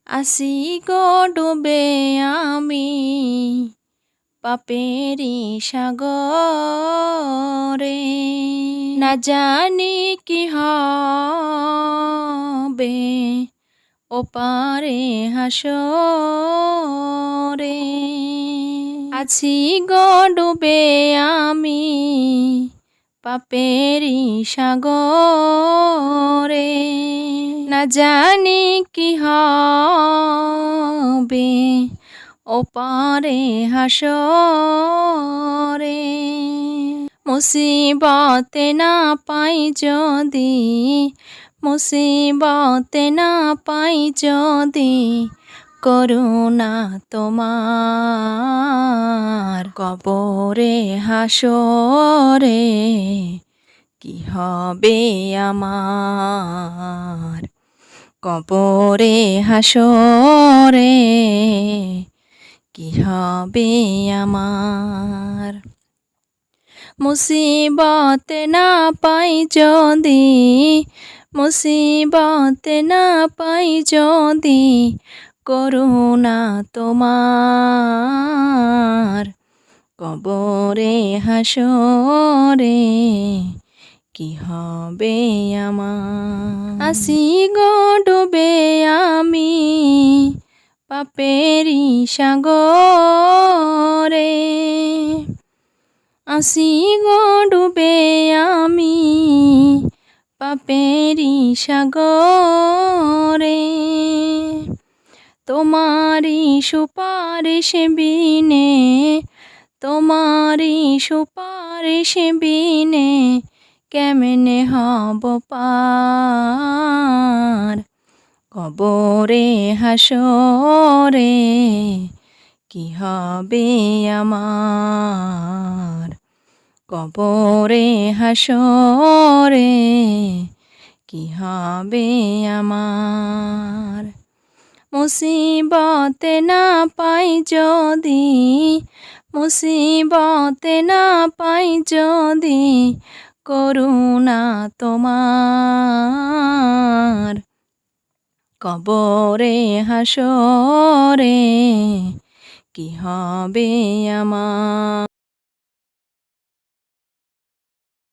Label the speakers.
Speaker 1: আসি গো ডুবে আমি পাপেরি সাগরে, না জানি কি হবে ওপারে হাসরে। আছি গো ডুবে আমি পাপেরি সাগরে, না জানি কি হবে ওপারে হাসরে। মুসিবতে না পাই যদি, মুসিবতে না পাই যদি, করুণা তোমার কবরে হাসরে কি হবে আমার, কবরে হাসরে কি হবে আমার। মুসিবতে না পাই যদি, মুসিবতে না পাই যদি, করুণা তোমার কবরে হাসরে কি হবে আমার। আসি গো ডুবে আমি পাপেরি সাগরে, আসি গো ডুবে আমি পাপেরি সাগরে। তোমারি সুপারিশ বিনে, তোমারি সুপারিশ বিনে, কেমনে হব পার কবরে হাসরে কি হবে আমার, কবরে হাসরে কি হবে আমার। মুসিবতে না পাই যদি, মুসিবতে না পাই যদি, করুণা তোমার কবরে হাসরে কি হবে আমার।